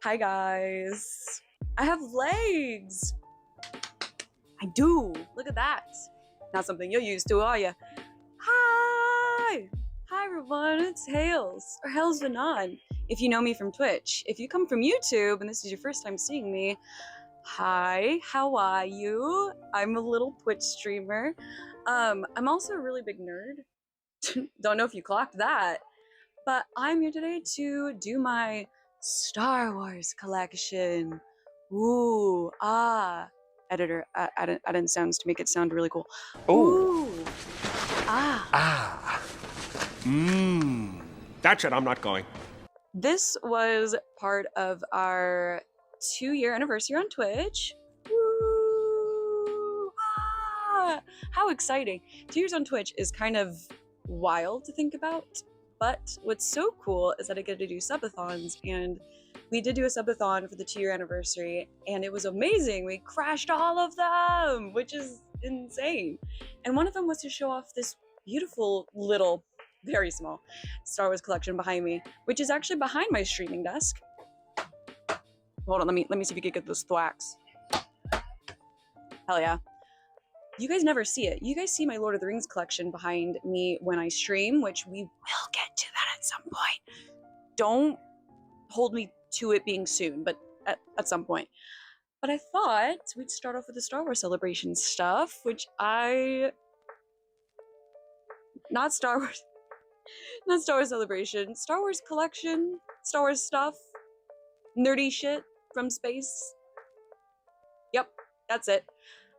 Hi guys. I have legs. I do. Look at that. Not something you're used to, are you? Hi. Hi everyone. It's Hales or Hales Vanon. If you know me from Twitch. If you come from YouTube and this is your first time seeing me, hi. How are you? I'm a little Twitch streamer. I'm also a really big nerd. Don't know if you clocked that, but I'm here today to do my Star Wars collection. Ooh, editor, add in sounds to make it sound really cool. Ooh, Ah. Mmm. That's it, I'm not going. This was part of our 2-year anniversary on Twitch. Woo! How exciting. 2 years on Twitch is kind of wild to think about, but what's so cool is that I get to do subathons, and we did do a subathon for the 2-year anniversary, and it was amazing. We crashed all of them, which is insane. And one of them was to show off this beautiful little, very small Star Wars collection behind me, which is actually behind my streaming desk. Hold on, let me see if you can get those thwacks. Hell yeah. You guys never see it. You guys see my Lord of the Rings collection behind me when I stream, which we will get to that at some point. Don't hold me to it being soon, but at some point. But I thought we'd start off with the Star Wars Celebration stuff, which not Star Wars Celebration, Star Wars collection, Star Wars stuff, nerdy shit from space. Yep, that's it.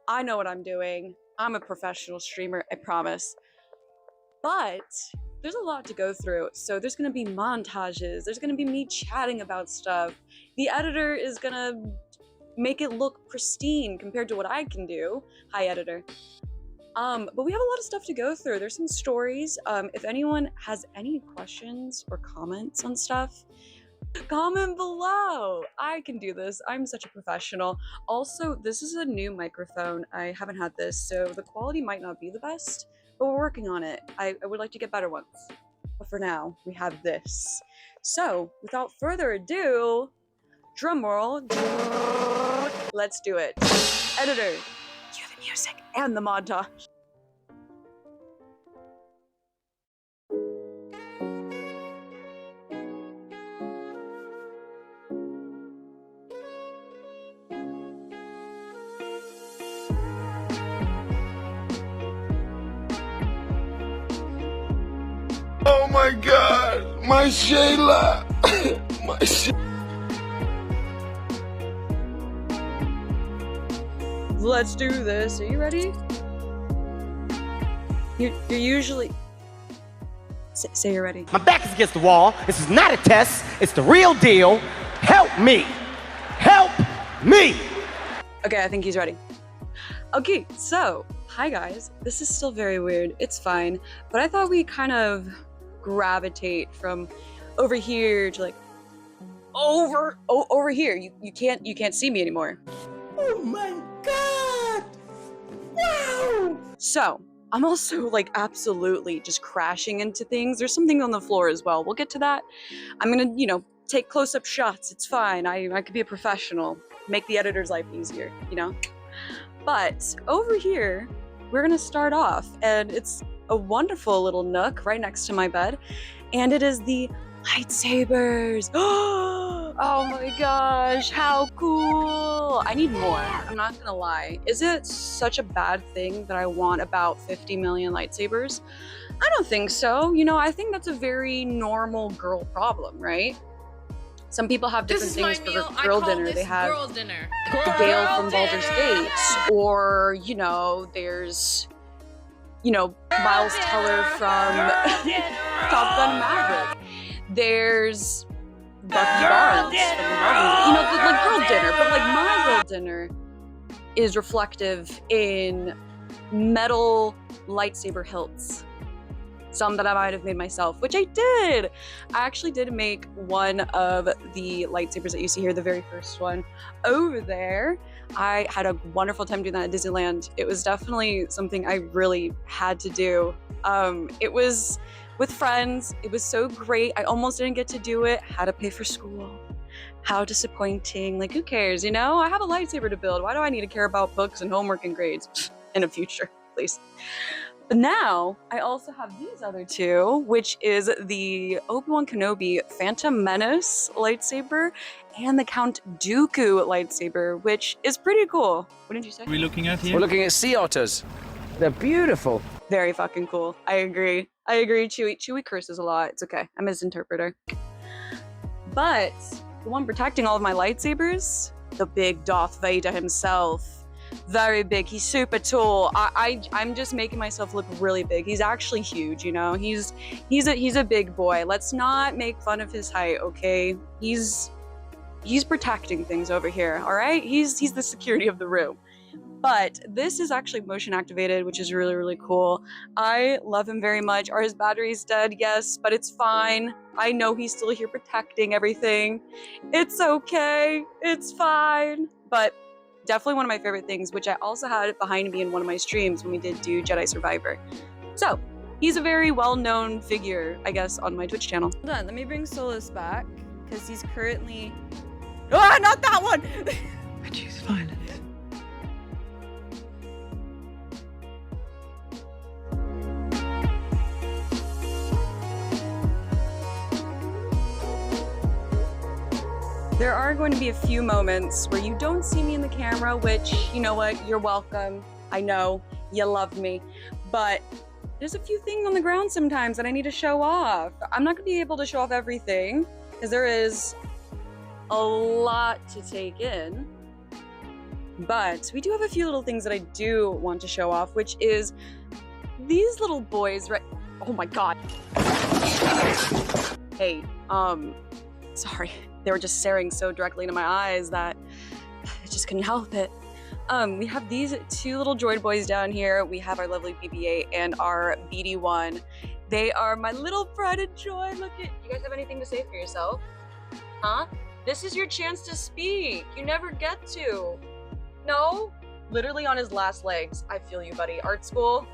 I know what I'm doing. I'm a professional streamer, I promise. But there's a lot to go through. So there's gonna be montages, there's gonna be me chatting about stuff. The editor is gonna make it look pristine compared to what I can do. Hi, editor. But we have a lot of stuff to go through. There's some stories. If anyone has any questions or comments on stuff, comment below. I can do this. I'm such a professional. Also, this is a new microphone. I haven't had this, so the quality might not be the best, but we're working on it. I would like to get better ones. But for now, we have this. So, without further ado, drum roll. Let's do it. Editor, cue the music and the montage. Oh my God, my Shayla, my Let's do this. Are you ready? You're usually... Say you're ready. My back is against the wall. This is not a test. It's the real deal. Help me. Help me. Okay, I think he's ready. Okay, so, hi guys. This is still very weird. It's fine. But I thought we'd kind of gravitate from over here to like over here. You can't see me anymore. Oh my God. Wow. So, I'm also like absolutely just crashing into things. There's something on the floor as well. We'll get to that. I'm gonna, take close-up shots. It's fine. I could be a professional. Make the editor's life easier, But over here, we're gonna start off, and it's a wonderful little nook right next to my bed, and it is the lightsabers. Oh my gosh, how cool. I need more. I'm not gonna lie. Is it such a bad thing that I want about 50 million lightsabers? I don't think so. I think that's a very normal girl problem, right? Some people have different things for girl dinner. They have girl dinner. Gale from Baldur's Gate, or there's Miles Teller from Top Gun Maverick. There's Bucky Barnes from the Marvel. Like girl dinner, but like my girl dinner is reflective in metal lightsaber hilts. Some that I might have made myself, which I did. I actually did make one of the lightsabers that you see here, the very first one over there. I had a wonderful time doing that at Disneyland. It was definitely something I really had to do. It was with friends. It was so great. I almost didn't get to do it. Had to pay for school. How disappointing. Like, who cares, you know? I have a lightsaber to build. Why do I need to care about books and homework and grades in the future, please? But now, I also have these other two, which is the Obi-Wan Kenobi Phantom Menace lightsaber and the Count Dooku lightsaber, which is pretty cool. What did you say? What are we looking at here? We're looking at sea otters. They're beautiful. Very fucking cool. I agree. Chewie curses a lot. It's okay. I'm his interpreter. But the one protecting all of my lightsabers, the big Darth Vader himself. Very big. He's super tall. I'm just making myself look really big. He's actually huge, you know. He's a big boy. Let's not make fun of his height, okay? He's protecting things over here, all right? He's the security of the room. But this is actually motion activated, which is really, really cool. I love him very much. Are his batteries dead? Yes, but it's fine. I know he's still here protecting everything. It's okay. It's fine. But definitely one of my favorite things, which I also had behind me in one of my streams when we did do Jedi Survivor. So he's a very well-known figure, I guess, on my Twitch channel. Hold on, let me bring Solus back, because he's currently... Ah, not that one! I choose violence. There are going to be a few moments where you don't see me in the camera, which, you know what, you're welcome. I know, you love me. But there's a few things on the ground sometimes that I need to show off. I'm not gonna be able to show off everything, because there is a lot to take in. But we do have a few little things that I do want to show off, which is these little boys, right? Oh my God. Hey, sorry. They were just staring so directly into my eyes that I just couldn't help it. We have these two little droid boys down here. We have our lovely BB-8 and our BD-1. They are my little pride and joy. Look at, you guys have anything to say for yourself? Huh? This is your chance to speak. You never get to. No? Literally on his last legs. I feel you, buddy. Art school.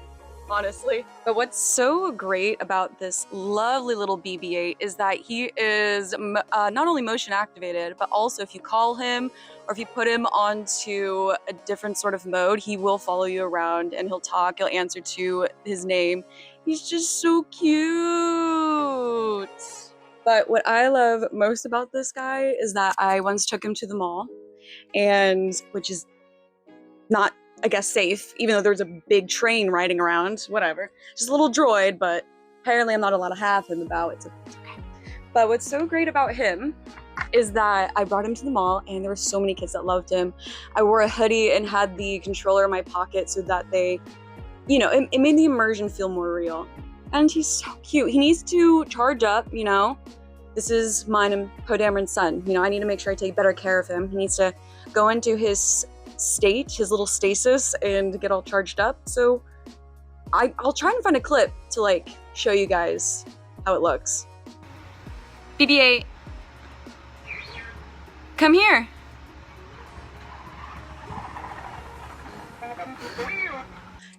Honestly. But what's so great about this lovely little BB-8 is that he is not only motion activated, but also if you call him or if you put him onto a different sort of mode, he will follow you around and he'll talk, he'll answer to his name. He's just so cute. But what I love most about this guy is that I once took him to the mall, and which is not, I guess, safe, even though there's a big train riding around, whatever. Just a little droid, but apparently I'm not allowed to have him about. It's okay. But what's so great about him is that I brought him to the mall and there were so many kids that loved him. I wore a hoodie and had the controller in my pocket so that they, you know, it made the immersion feel more real. And he's so cute. He needs to charge up, you know. This is mine and Poe Dameron's son. You know, I need to make sure I take better care of him. He needs to go into his state, his little stasis, and get all charged up. So I'll try and find a clip to like show you guys how it looks. BB-8, come here.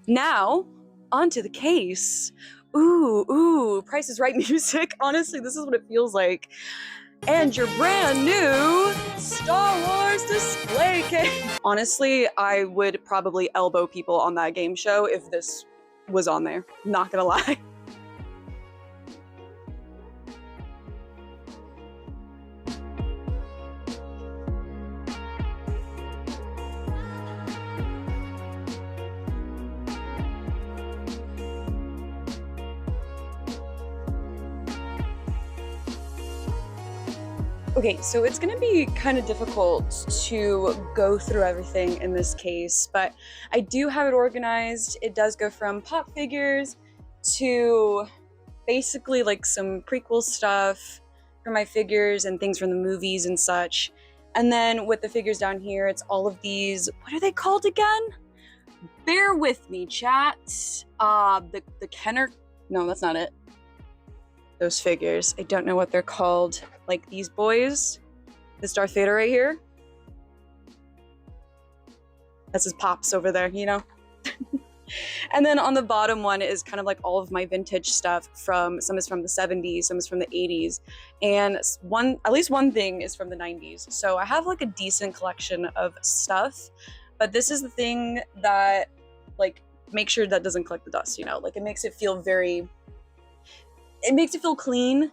Now, onto the case. Ooh, Price is Right music. Honestly, this is what it feels like. And your brand new Star Wars display case. Honestly, I would probably elbow people on that game show if this was on there. Not gonna lie. Okay, so it's gonna be kind of difficult to go through everything in this case, but I do have it organized. It does go from pop figures to basically like some prequel stuff for my figures and things from the movies and such. And then with the figures down here, it's all of these, what are they called again? Bear with me, chat. The Kenner, no, that's not it. Those figures, I don't know what they're called. Like these boys, this Darth Vader right here. That's his pops over there, you know? And then on the bottom one is kind of like all of my vintage stuff from, some is from the 70s, some is from the 80s, and at least one thing is from the 90s. So I have like a decent collection of stuff, but this is the thing that like make sure that doesn't collect the dust, you know, like it makes it feel clean.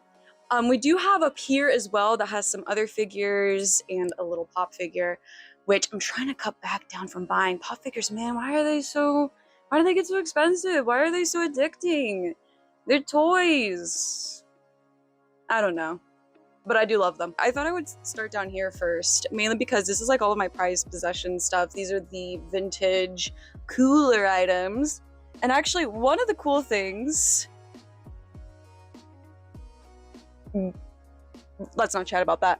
We do have up here as well that has some other figures and a little pop figure, which I'm trying to cut back down from buying pop figures. Man, why do they get so expensive? Why are they so addicting? They're toys. I don't know, but I do love them. I thought I would start down here first, mainly because this is like all of my prized possession stuff. These are the vintage cooler items. And actually, one of the cool things, let's not chat about that,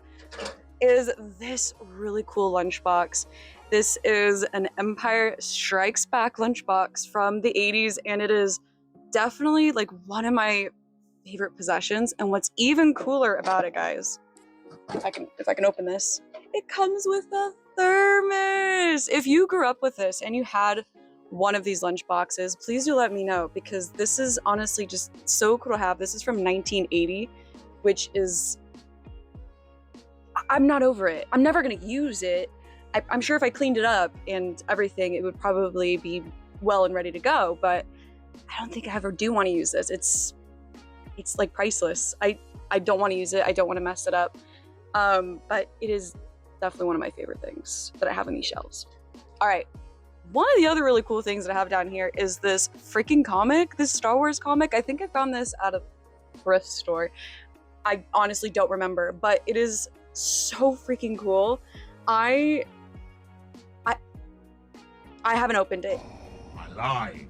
is this really cool lunchbox. This is an Empire Strikes Back lunchbox from the 80s, and it is definitely like one of my favorite possessions. And what's even cooler about it, guys, if I can open this, it comes with a thermos. If you grew up with this and you had one of these lunch boxes, please do let me know, because this is honestly just so cool to have. This is from 1980, which is, I'm not over it. I'm never gonna use it. I'm sure if I cleaned it up and everything, it would probably be well and ready to go, but I don't think I ever do want to use this. It's like priceless. I don't want to use it. I don't want to mess it up. But it is definitely one of my favorite things that I have in these shelves. All right. One of the other really cool things that I have down here is this freaking comic, this Star Wars comic. I think I found this at a thrift store. I honestly don't remember, but it is so freaking cool. I haven't opened it. I lied.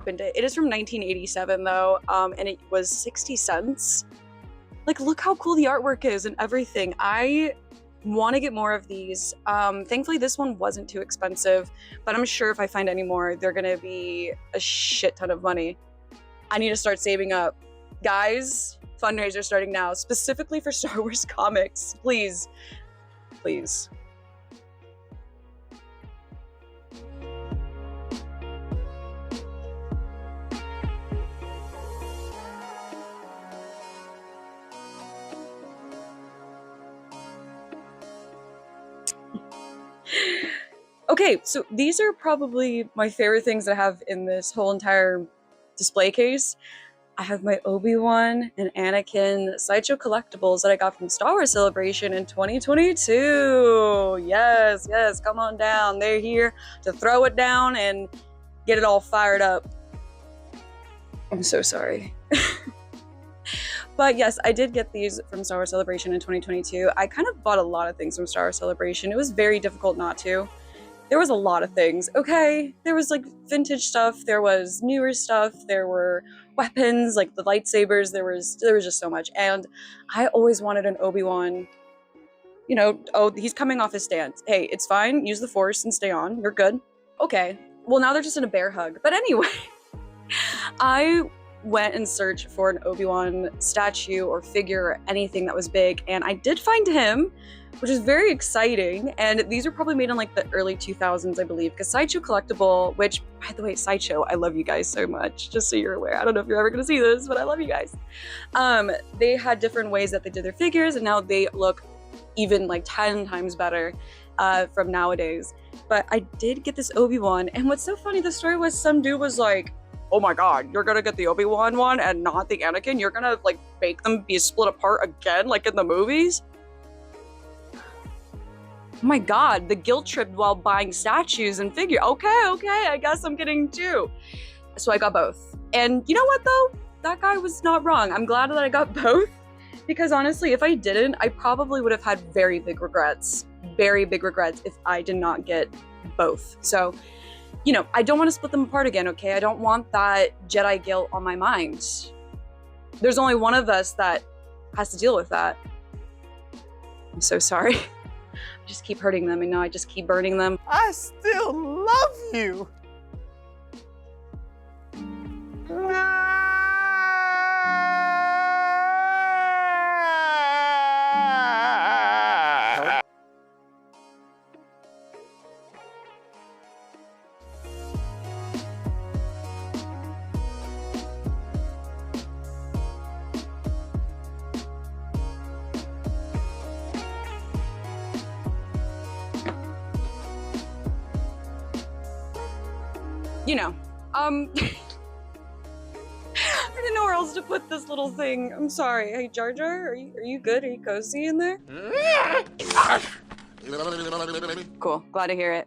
It is from 1987 though, and it was 60 cents. Like, look how cool the artwork is and everything. I want to get more of these. Thankfully this one wasn't too expensive, but I'm sure if I find any more, they're gonna be a shit ton of money. I need to start saving up. Guys, fundraiser starting now, specifically for Star Wars comics. Please, please. Okay, so these are probably my favorite things that I have in this whole entire display case. I have my Obi-Wan and Anakin Sideshow collectibles that I got from Star Wars Celebration in 2022. Yes, yes, come on down. They're here to throw it down and get it all fired up. I'm so sorry. But yes, I did get these from Star Wars Celebration in 2022. I kind of bought a lot of things from Star Wars Celebration. It was very difficult not to. There was a lot of things, okay? There was like vintage stuff, there was newer stuff, there were weapons, like the lightsabers, there was just so much. And I always wanted an Obi-Wan, you know, oh, he's coming off his stance. Hey, it's fine, use the Force and stay on, you're good. Okay, well now they're just in a bear hug. But anyway, I went and searched for an Obi-Wan statue or figure or anything that was big, and I did find him, which is very exciting. And these were probably made in like the early 2000s, I believe, because Sideshow Collectible, which, by the way, Sideshow, I love you guys so much, just so you're aware. I don't know if you're ever gonna see this, but I love you guys. They had different ways that they did their figures, and now they look even like 10 times better from nowadays. But I did get this Obi-Wan, and what's so funny, the story was some dude was like, oh my god, you're gonna get the Obi-Wan one and not the Anakin? You're gonna like make them be split apart again like in the movies? Oh my god, the guilt trip while buying statues and figure. Okay, I guess I'm getting two. So I got both. And you know what though? That guy was not wrong. I'm glad that I got both, because honestly, if I didn't, I probably would have had very big regrets if I did not get both. So, you know, I don't want to split them apart again, okay? I don't want that Jedi guilt on my mind. There's only one of us that has to deal with that. I'm so sorry. I just keep hurting them, and now I just keep burning them. I still love you. you know, I didn't know where else to put this little thing. I'm sorry. Hey, Jar Jar, are you good? Are you cozy in there? Cool. Glad to hear it.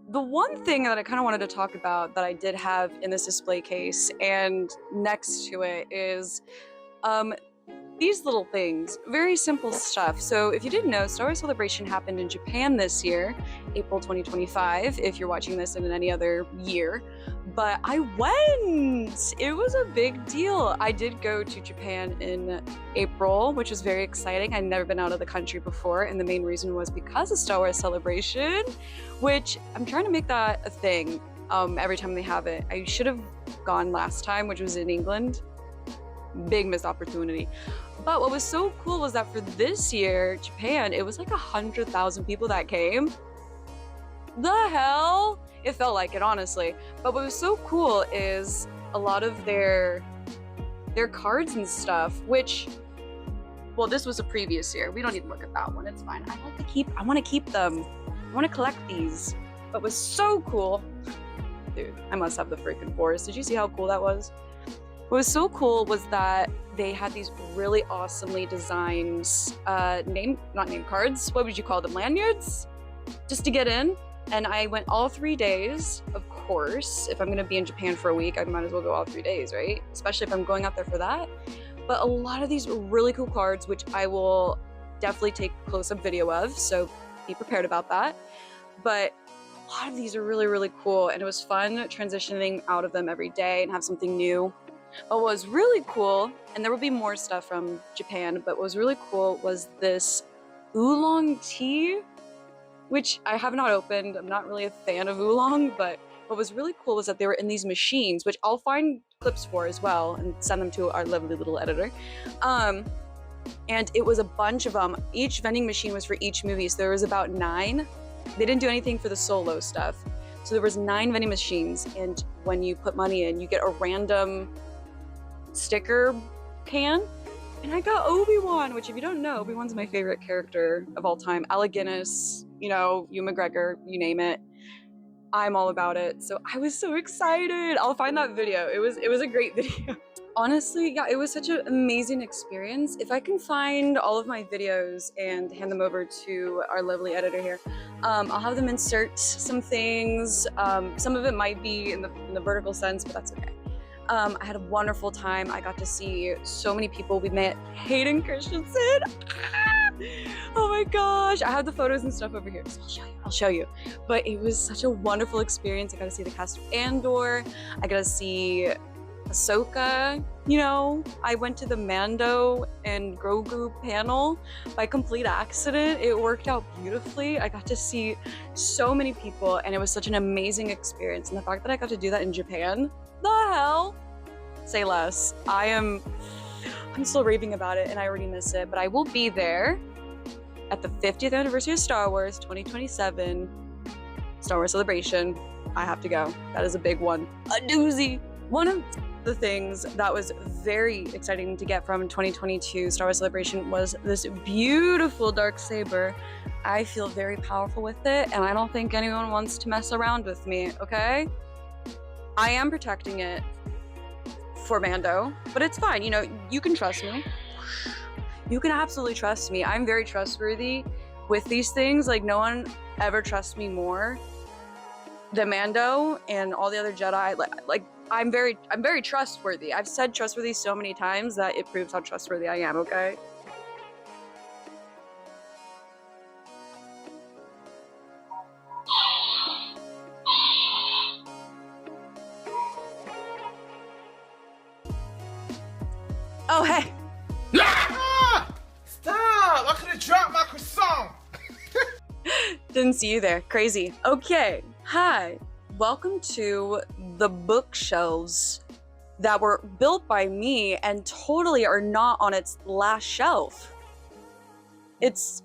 The one thing that I kind of wanted to talk about that I did have in this display case and next to it is these little things, very simple stuff. So if you didn't know, Star Wars Celebration happened in Japan this year, April 2025, if you're watching this in any other year. But I went! It was a big deal. I did go to Japan in April, which was very exciting. I'd never been out of the country before, and the main reason was because of Star Wars Celebration, which I'm trying to make that a thing every time they have it. I should have gone last time, which was in England. Big missed opportunity. But what was so cool was that for this year, Japan, it was like 100,000 people that came. The hell? It felt like it, honestly. But what was so cool is a lot of their cards and stuff, which, well, this was a previous year. We don't need to look at that one. It's fine. I want to keep them. I want to collect these. What was so cool, dude, I must have the freaking forest. Did you see how cool that was? What was so cool was that they had these really awesomely designed not name cards, what would you call them, lanyards? Just to get in. And I went all 3 days, of course. If I'm gonna be in Japan for a week, I might as well go all 3 days, right? Especially if I'm going out there for that. But a lot of these really cool cards, which I will definitely take a close-up video of, so be prepared about that. But a lot of these are really, really cool, and it was fun transitioning out of them every day and have something new. But what was really cool, and there will be more stuff from Japan, but what was really cool was this oolong tea, which I have not opened. I'm not really a fan of oolong, but what was really cool was that they were in these machines, which I'll find clips for as well and send them to our lovely little editor. And it was a bunch of them. Each vending machine was for each movie, so there was about 9. They didn't do anything for the solo stuff. So there was 9 vending machines, and when you put money in, you get a random sticker can. And I got Obi-Wan, which if you don't know, Obi-Wan's my favorite character of all time. Alec Guinness, you know, Ewan McGregor, you name it. I'm all about it. So I was so excited. I'll find that video. It was a great video. Honestly, yeah, it was such an amazing experience. If I can find all of my videos and hand them over to our lovely editor here, I'll have them insert some things. Some of it might be in the vertical sense, but that's okay. I had a wonderful time. I got to see so many people. We met Hayden Christensen. Oh my gosh. I have the photos and stuff over here, so I'll show you. But it was such a wonderful experience. I got to see the cast of Andor. I got to see Ahsoka. You know, I went to the Mando and Grogu panel by complete accident. It worked out beautifully. I got to see so many people, and it was such an amazing experience. And the fact that I got to do that in Japan, the hell? Say less. I'm still raving about it, and I already miss it, but I will be there at the 50th anniversary of Star Wars 2027 Star Wars Celebration. I have to go. That is a big one. A doozy. One of the things that was very exciting to get from 2022 Star Wars Celebration was this beautiful darksaber. I feel very powerful with it, and I don't think anyone wants to mess around with me, okay? I am protecting it for Mando, but it's fine. You know, you can trust me. You can absolutely trust me. I'm very trustworthy with these things. Like, no one ever trusts me more than Mando and all the other Jedi. Like I'm very trustworthy. I've said trustworthy so many times that it proves how trustworthy I am, okay? Oh, hey. Ah! Stop! I could have dropped my croissant. Didn't see you there. Crazy. Okay. Hi. Welcome to the bookshelves that were built by me and totally are not on its last shelf. It's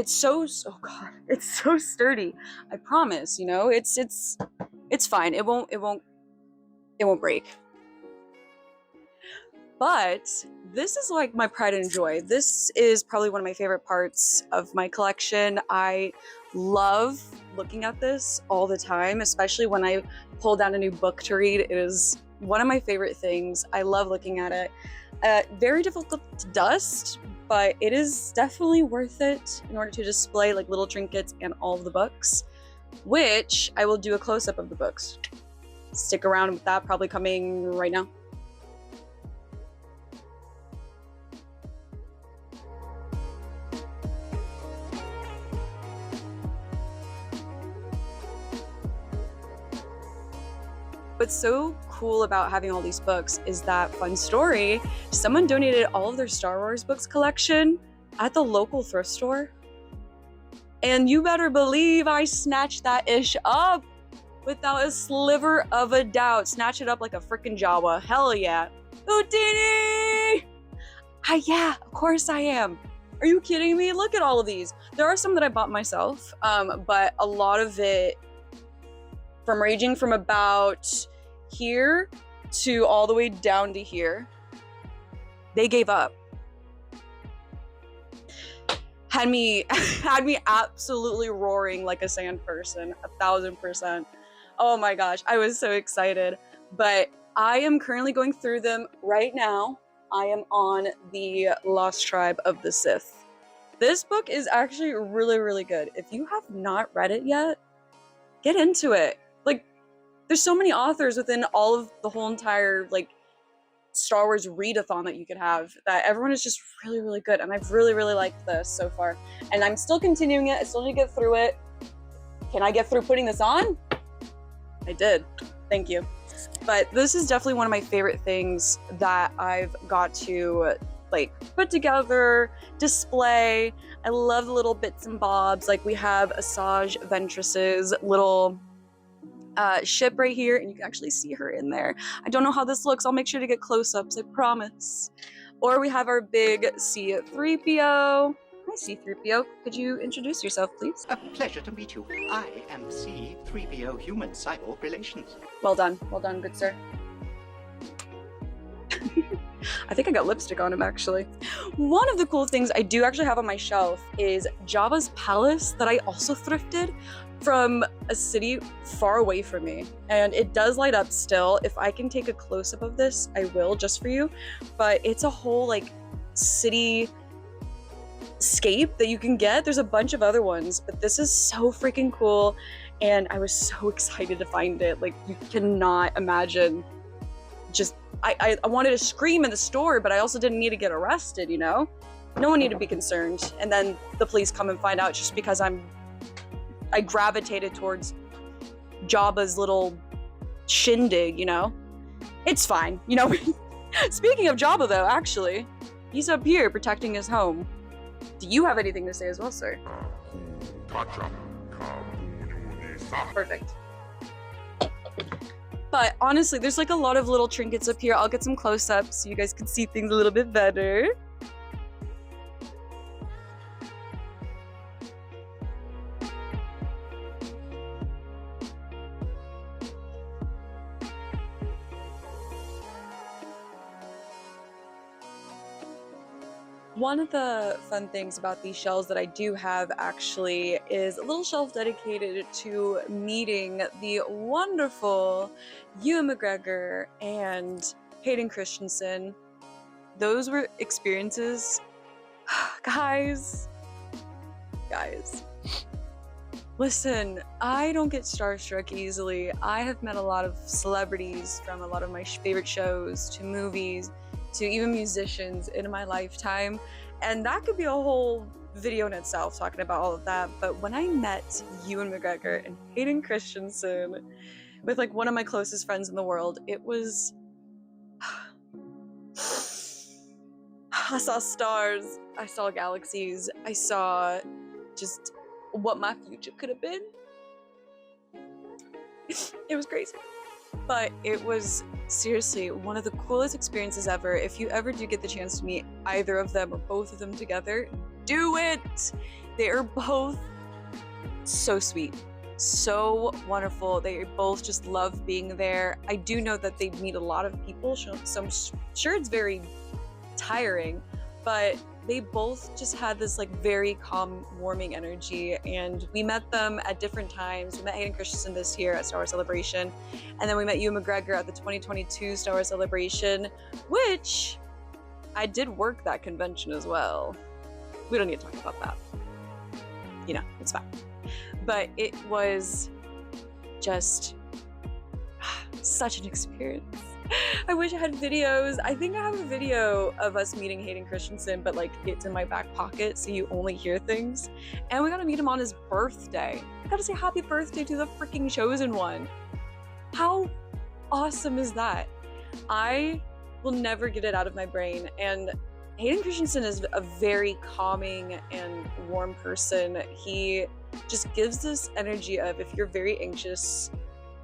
so oh god, it's so sturdy. I promise, you know, it's fine. It won't break. But this is like my pride and joy. This is probably one of my favorite parts of my collection. I love looking at this all the time, especially when I pull down a new book to read. It is one of my favorite things. I love looking at it. Very difficult to dust, but it is definitely worth it in order to display like little trinkets and all of the books, which I will do a close-up of the books. Stick around with that, probably coming right now. What's so cool about having all these books is that, fun story, someone donated all of their Star Wars books collection at the local thrift store. And you better believe I snatched that ish up without a sliver of a doubt. Snatch it up like a freaking Jawa. Hell yeah. Houdini! Yeah, of course I am. Are you kidding me? Look at all of these. There are some that I bought myself, but a lot of it ranging from about here to all the way down to here, they gave up. Had me absolutely roaring like a sand person, 1000%. Oh my gosh, I was so excited. But I am currently going through them right now. I am on the Lost Tribe of the Sith. This book is actually really, really good. If you have not read it yet, get into it. Like, there's so many authors within all of the whole entire like Star Wars readathon that you could have, that everyone is just really, really good. And I've really, really liked this so far. And I'm still continuing it. I still need to get through it. Can I get through putting this on? I did. Thank you. But this is definitely one of my favorite things that I've got to like put together, display. I love the little bits and bobs. Like we have Asajj Ventress's little ship right here, and you can actually see her in there. I don't know how this looks. I'll make sure to get close-ups, I promise. Or we have our big C-3PO. Hi, C-3PO. Could you introduce yourself, please? A pleasure to meet you. I am C-3PO Human Cyborg Relations. Well done, good sir. I think I got lipstick on him, actually. One of the cool things I do actually have on my shelf is Jabba's palace that I also thrifted from a city far away from me. And it does light up still. If I can take a close-up of this, I will, just for you. But it's a whole, like, city scape that you can get. There's a bunch of other ones, but this is so freaking cool. And I was so excited to find it. Like, you cannot imagine. Just, I wanted to scream in the store, but I also didn't need to get arrested, you know? No one needed to be concerned. And then the police come and find out just because I gravitated towards Jabba's little shindig, you know? It's fine, you know? Speaking of Jabba, though, actually, he's up here protecting his home. Do you have anything to say as well, sir? Perfect. But honestly, there's like a lot of little trinkets up here. I'll get some close-ups so you guys can see things a little bit better. One of the fun things about these shelves that I do have actually is a little shelf dedicated to meeting the wonderful Ewan McGregor and Hayden Christensen. Those were experiences. Guys. Listen, I don't get starstruck easily. I have met a lot of celebrities from a lot of my favorite shows to movies to even musicians in my lifetime, and that could be a whole video in itself talking about all of that. But when I met Ewan McGregor and Hayden Christensen with like one of my closest friends in the world, it was I saw stars, I saw galaxies, I saw just what my future could have been. It was crazy. But it was seriously one of the coolest experiences ever. If you ever do get the chance to meet either of them or both of them together, do it! They are both so sweet, so wonderful. They both just love being there. I do know that they meet a lot of people, so I'm sure it's very tiring, but they both just had this like very calm, warming energy, and we met them at different times. We met Hayden Christensen this year at Star Wars Celebration, and then we met Ewan McGregor at the 2022 Star Wars Celebration, which I did work that convention as well. We don't need to talk about that. You know, it's fine. But it was just such an experience. I wish I had videos. I think I have a video of us meeting Hayden Christensen, but like it's in my back pocket, so you only hear things. And we got to meet him on his birthday. I got to say happy birthday to the freaking Chosen One. How awesome is that? I will never get it out of my brain. And Hayden Christensen is a very calming and warm person. He just gives this energy of, if you're very anxious,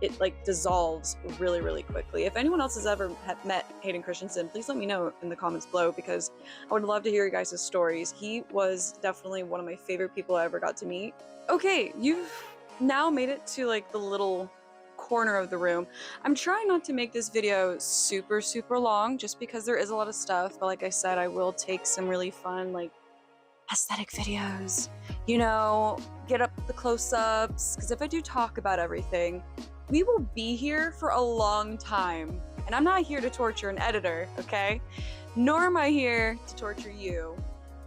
it like dissolves really, really quickly. If anyone else has ever met Hayden Christensen, please let me know in the comments below, because I would love to hear you guys' stories. He was definitely one of my favorite people I ever got to meet. Okay, you've now made it to like the little corner of the room. I'm trying not to make this video super, super long, just because there is a lot of stuff, but like I said, I will take some really fun, like, aesthetic videos, you know, get up the close-ups, because if I do talk about everything, we will be here for a long time, and I'm not here to torture an editor, okay? Nor am I here to torture you,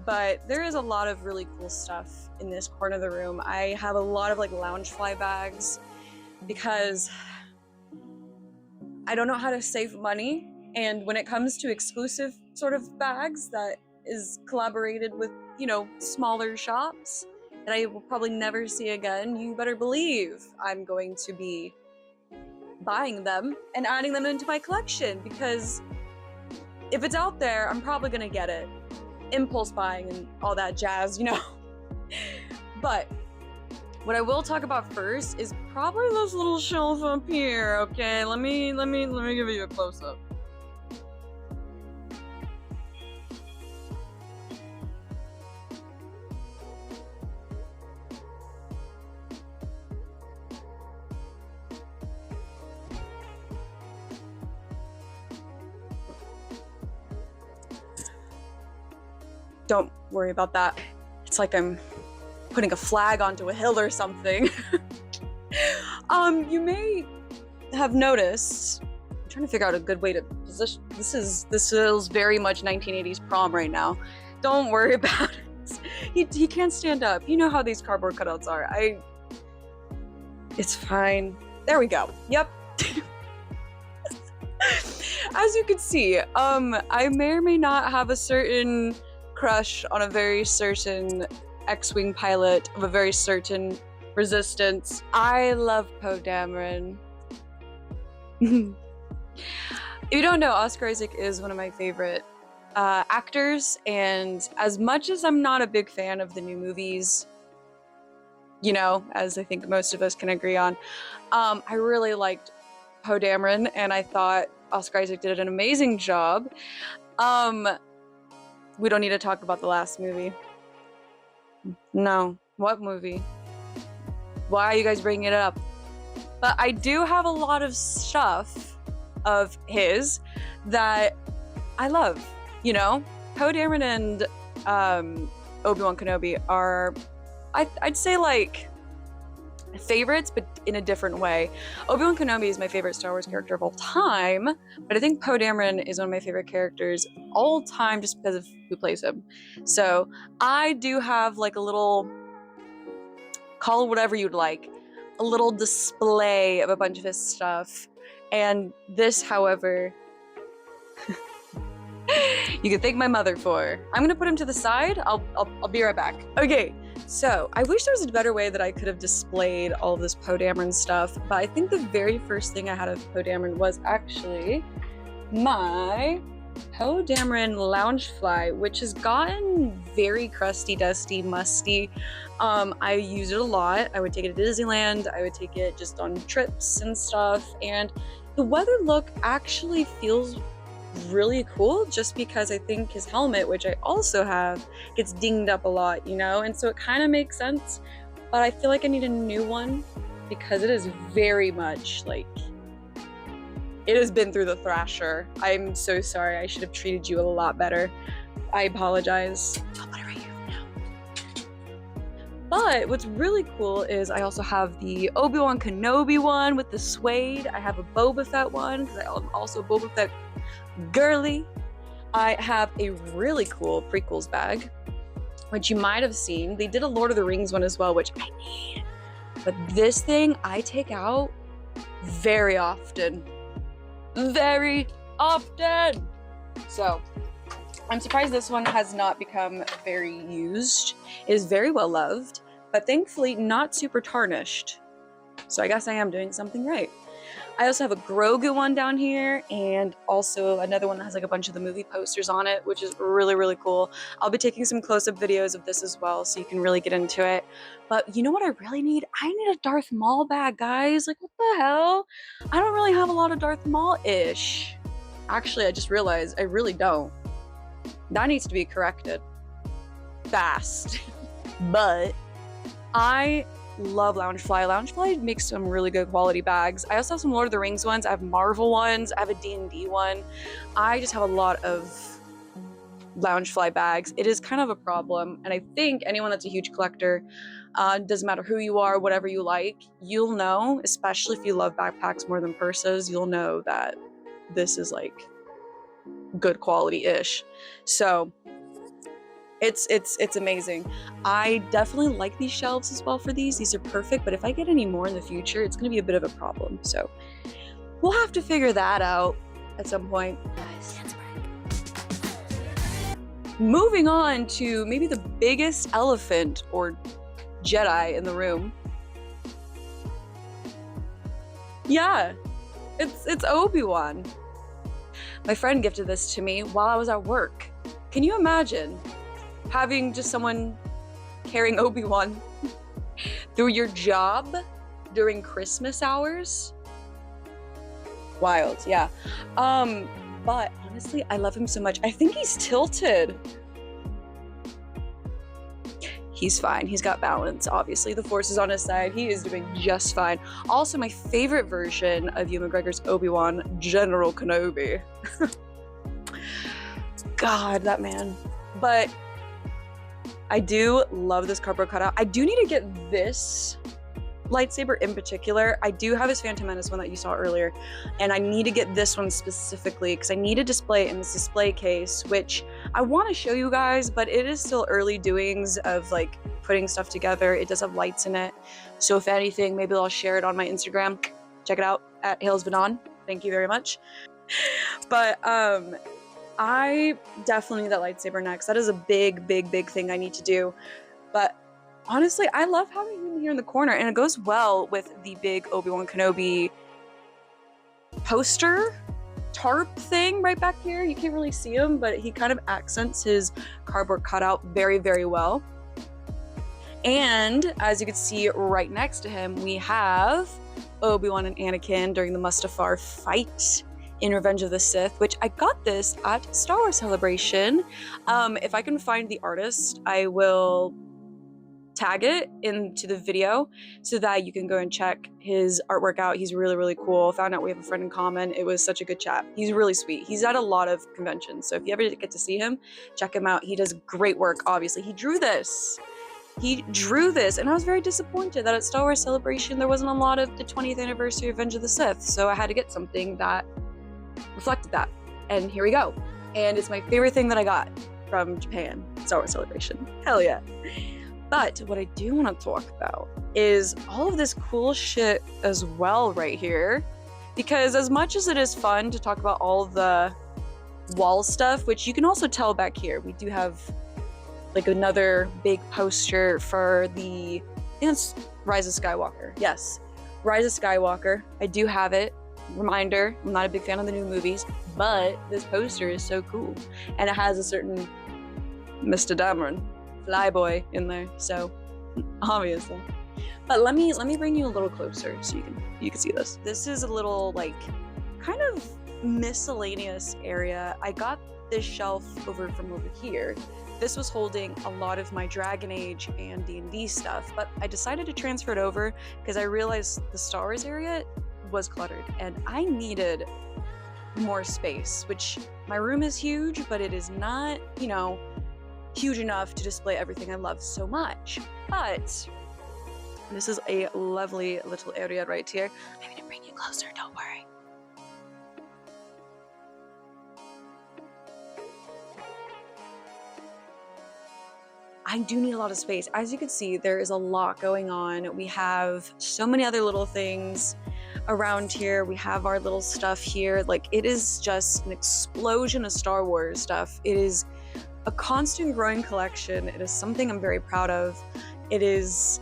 but there is a lot of really cool stuff in this corner of the room. I have a lot of like Loungefly bags, because I don't know how to save money, and when it comes to exclusive sort of bags that is collaborated with, you know, smaller shops that I will probably never see again, you better believe I'm going to be buying them and adding them into my collection, because if it's out there, I'm probably gonna get it. Impulse buying and all that jazz, you know. But what I will talk about first is probably this little shelf up here, okay? Let me give you a close-up. Don't worry about that. It's like I'm putting a flag onto a hill or something. You may have noticed, I'm trying to figure out a good way to position, this feels very much 1980s prom right now. Don't worry about it. He can't stand up. You know how these cardboard cutouts are. It's fine. There we go. Yep. As you can see, I may or may not have a certain crush on a very certain X-Wing pilot of a very certain resistance. I love Poe Dameron. If you don't know, Oscar Isaac is one of my favorite actors, and as much as I'm not a big fan of the new movies, you know, as I think most of us can agree on, I really liked Poe Dameron, and I thought Oscar Isaac did an amazing job. We don't need to talk about the last movie. No. What movie? Why are you guys bringing it up? But I do have a lot of stuff of his that I love, you know? Poe Dameron and Obi-Wan Kenobi are, I'd say, like, favorites, but in a different way. Obi-Wan Kenobi is my favorite Star Wars character of all time, but I think Poe Dameron is one of my favorite characters all time just because of who plays him. So I do have like a little, call it whatever you'd like, a little display of a bunch of his stuff. And this, however, you can thank my mother for. I'm gonna put him to the side. I'll be right back. Okay. So, I wish there was a better way that I could have displayed all of this Poe Dameron stuff, but I think the very first thing I had of Poe Dameron was actually my Poe Dameron Loungefly, which has gotten very crusty, dusty, musty. I use it a lot. I would take it to Disneyland, I would take it just on trips and stuff, and the weather look actually feels really cool, just because I think his helmet, which I also have, gets dinged up a lot, you know, and so it kind of makes sense, but I feel like I need a new one because it is very much like, it has been through the thrasher. I'm so sorry. I should have treated you a lot better. I apologize. I'll put it right here now. But what's really cool is I also have the Obi-Wan Kenobi one with the suede. I have a Boba Fett one because I'm also a Boba Fett girly. I have a really cool prequels bag, which you might have seen. They did a Lord of the Rings one as well, which I need. But this thing I take out very often. Very often! So, I'm surprised this one has not become very used. It is very well loved, but thankfully not super tarnished. So I guess I am doing something right. I also have a Grogu one down here, and also another one that has like a bunch of the movie posters on it, which is really, really cool. I'll be taking some close-up videos of this as well, so you can really get into it. But you know what I really need? I need a Darth Maul bag, guys. Like, what the hell? I don't really have a lot of Darth Maul-ish. Actually, I just realized I really don't. That needs to be corrected. Fast. But I love Loungefly. Loungefly makes some really good quality bags. I also have some Lord of the Rings ones. I have Marvel ones. I have a D&D one. I just have a lot of Loungefly bags. It is kind of a problem, and I think anyone that's a huge collector, doesn't matter who you are, whatever you like, you'll know, especially if you love backpacks more than purses, you'll know that this is like good quality-ish. So it's amazing. I definitely like these shelves as well for these. These are perfect, but if I get any more in the future, it's gonna be a bit of a problem. So we'll have to figure that out at some point. Moving on to maybe the biggest elephant or Jedi in the room. Yeah, it's Obi-Wan. My friend gifted this to me while I was at work. Can you imagine having just someone carrying Obi-Wan through your job during Christmas hours? Wild, yeah. But honestly, I love him so much. I think he's tilted. He's fine. He's got balance. Obviously, the Force is on his side. He is doing just fine. Also, my favorite version of Ewan McGregor's Obi-Wan, General Kenobi. God, that man. But I do love this cardboard cutout. I do need to get this lightsaber in particular. I do have his Phantom Menace one that you saw earlier, and I need to get this one specifically because I need to display it in this display case, which I want to show you guys, but it is still early doings of like putting stuff together. It does have lights in it, so if anything, maybe I'll share it on my Instagram. Check it out at HalesVanon. Thank you very much. But I definitely need that lightsaber next. That is a big thing I need to do. But honestly, I love having him here in the corner, and it goes well with the big Obi-Wan Kenobi poster tarp thing right back here. You can't really see him, but he kind of accents his cardboard cutout very, very well. And as you can see right next to him, we have Obi-Wan and Anakin during the Mustafar fight in Revenge of the Sith, which I got this at Star Wars Celebration. If I can find the artist, I will tag it into the video so that you can go and check his artwork out. He's really, really cool. Found out we have a friend in common. It was such a good chat. He's really sweet. He's at a lot of conventions, so if you ever get to see him, check him out. He does great work, obviously. He drew this, and I was very disappointed that at Star Wars Celebration there wasn't a lot of the 20th anniversary of Revenge of the Sith, so I had to get something that reflected that, and here we go. And it's my favorite thing that I got from Japan, Star Wars Celebration. Hell yeah. But what I do want to talk about is all of this cool shit as well right here, because as much as it is fun to talk about all the wall stuff, which you can also tell back here, we do have like another big poster for the, I think it's Rise of Skywalker. Yes, Rise of Skywalker. I do have it. Reminder, I'm not a big fan of the new movies, but this poster is so cool, and it has a certain Mr. Dameron, Flyboy, in there, so obviously. But let me bring you a little closer so you can see this. This is a little like kind of miscellaneous area. I got this shelf from over here. This was holding a lot of my Dragon Age and D&D stuff, but I decided to transfer it over because I realized the Star Wars area was cluttered, and I needed more space, which my room is huge, but it is not, you know, huge enough to display everything I love so much. But this is a lovely little area right here. I'm gonna bring you closer, don't worry. I do need a lot of space. As you can see, there is a lot going on. We have so many other little things around here. We have our little stuff here. Like, it is just an explosion of Star Wars stuff. It is a constant growing collection. It is something I'm very proud of. It is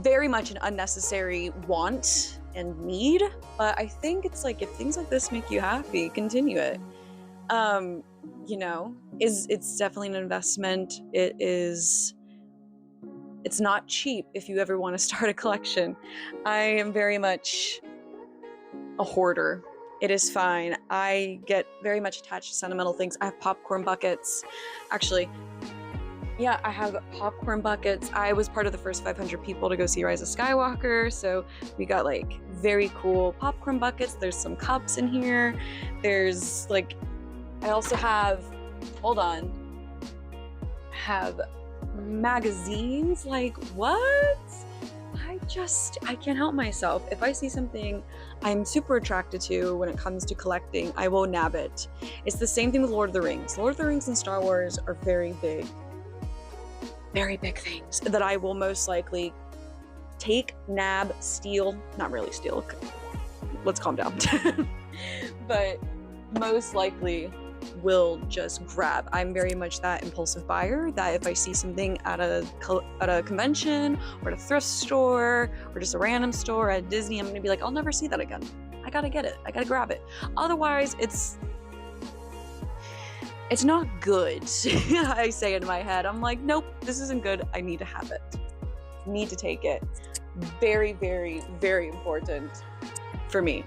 very much an unnecessary want and need, but I think it's like, if things like this make you happy, continue it. You know, it's definitely an investment. It's not cheap if you ever want to start a collection. I am very much a hoarder. It is fine. I get very much attached to sentimental things. I have popcorn buckets. Actually, yeah, I have popcorn buckets. I was part of the first 500 people to go see Rise of Skywalker, so we got like very cool popcorn buckets. There's some cups in here. There's like, I also have, hold on, have magazines. Like, what? I can't help myself. If I see something I'm super attracted to when it comes to collecting, I will nab it. It's the same thing with Lord of the Rings. Lord of the Rings and Star Wars are very big things that I will most likely take, nab, steal. Not really steal. Let's calm down. But most likely will just grab. I'm very much that impulsive buyer that if I see something at a convention or at a thrift store or just a random store at Disney, I'm gonna be like, I'll never see that again. I gotta get it. I gotta grab it. Otherwise, it's not good. I say in my head, I'm like, nope, this isn't good. I need to have it. Need to take it. Very, very, very important for me.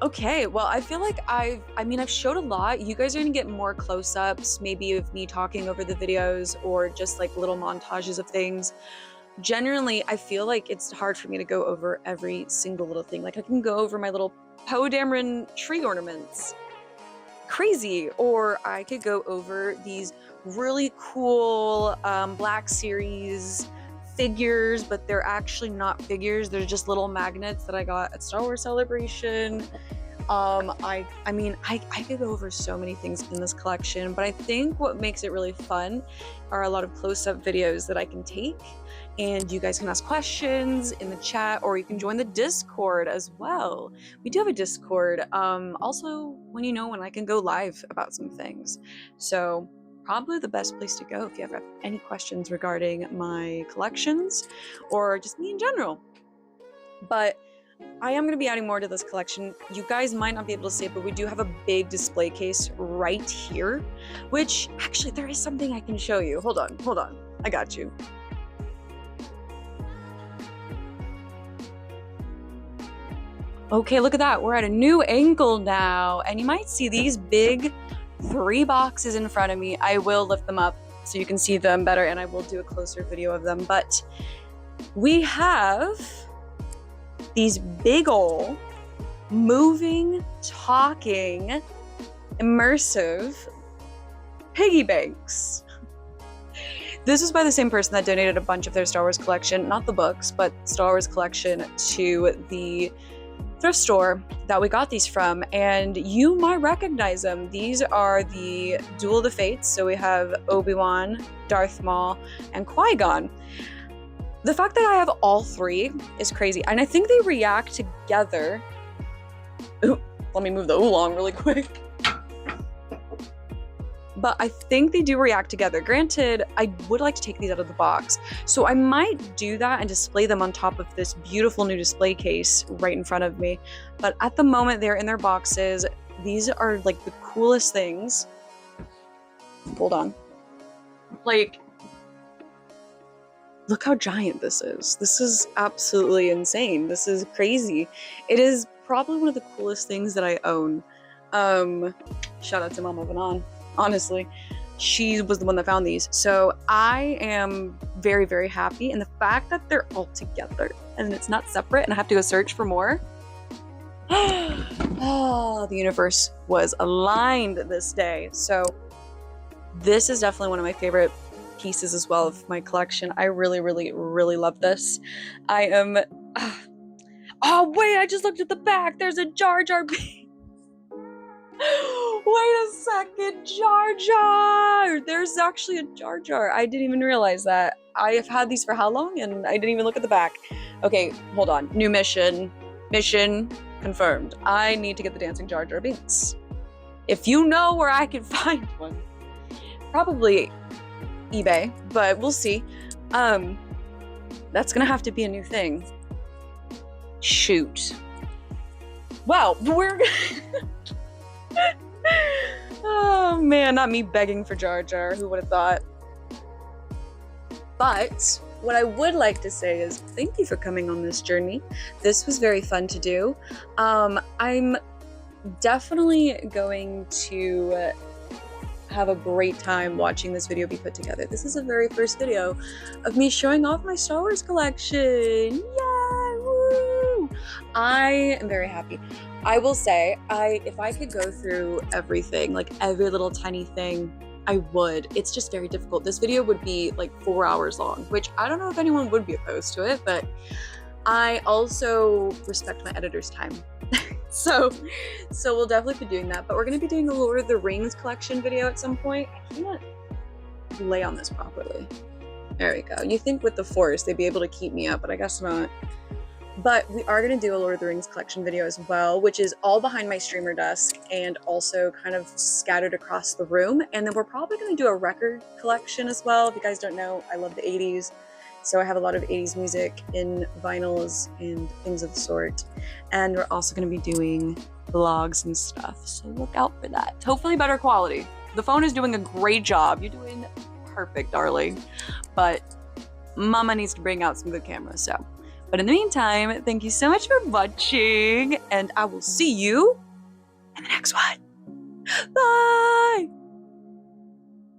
Okay, well, I feel like I've showed a lot. You guys are gonna get more close-ups, maybe of me talking over the videos or just like little montages of things. Generally, I feel like it's hard for me to go over every single little thing. Like, I can go over my little Poe Dameron tree ornaments. Crazy. Or I could go over these really cool Black Series figures, but they're actually not figures. They're just little magnets that I got at Star Wars Celebration. I could go over so many things in this collection, but I think what makes it really fun are a lot of close-up videos that I can take, and you guys can ask questions in the chat, or you can join the Discord as well. We do have a Discord. Also, when I can go live about some things. So probably the best place to go if you ever have any questions regarding my collections or just me in general. But I am going to be adding more to this collection. You guys might not be able to see it, but we do have a big display case right here, which actually there is something I can show you. Hold on. I got you. Okay, look at that. We're at a new angle now, and you might see these big 3 boxes in front of me. I will lift them up so you can see them better, and I will do a closer video of them. But we have these big ol' moving, talking, immersive piggy banks. This was by the same person that donated a bunch of their Star Wars collection, not the books, but Star Wars collection to the thrift store that we got these from, and you might recognize them. These are the Duel of the Fates, so we have Obi-Wan, Darth Maul, and Qui-Gon. The fact that I have all 3 is crazy, and I think they react together. Ooh, let me move the oolong really quick. But I think they do react together. Granted, I would like to take these out of the box, so I might do that and display them on top of this beautiful new display case right in front of me. But at the moment, they're in their boxes. These are like the coolest things. Hold on. Like, look how giant this is. This is absolutely insane. This is crazy. It is probably one of the coolest things that I own. Shout out to Mama Vanon. Honestly, she was the one that found these. So I am very, very happy. And the fact that they're all together and it's not separate and I have to go search for more, Oh, the universe was aligned this day. So this is definitely one of my favorite pieces as well of my collection. I really, really, really love this. I am... Oh, wait, I just looked at the back. There's a Jar Jar Binks. Wait a second, Jar Jar! There's actually a Jar Jar. I didn't even realize that. I have had these for how long? And I didn't even look at the back. Okay, hold on. New mission. Mission confirmed. I need to get the dancing Jar Jar Binks. If you know where I can find one, probably eBay, but we'll see. That's gonna have to be a new thing. Shoot. Wow, we're oh man, not me begging for Jar Jar, who would have thought? But what I would like to say is thank you for coming on this journey. This was very fun to do. I'm definitely going to have a great time watching this video be put together. This is the very first video of me showing off my Star Wars collection. Yay! Woo! I am very happy. I will say, if I could go through everything, like every little tiny thing, I would. It's just very difficult. This video would be like 4 hours long, which I don't know if anyone would be opposed to it, but I also respect my editor's time. So we'll definitely be doing that, but we're going to be doing a Lord of the Rings collection video at some point. I can't lay on this properly. There we go. You think with the Force they'd be able to keep me up, but I guess not. But we are going to do a Lord of the Rings collection video as well, which is all behind my streamer desk and also kind of scattered across the room. And then we're probably going to do a record collection as well. If you guys don't know, I love the 80s. So I have a lot of 80s music in vinyls and things of the sort. And we're also going to be doing vlogs and stuff. So look out for that. Hopefully better quality. The phone is doing a great job. You're doing perfect, darling. But mama needs to bring out some good cameras, so. But in the meantime, thank you so much for watching, and I will see you in the next one. Bye!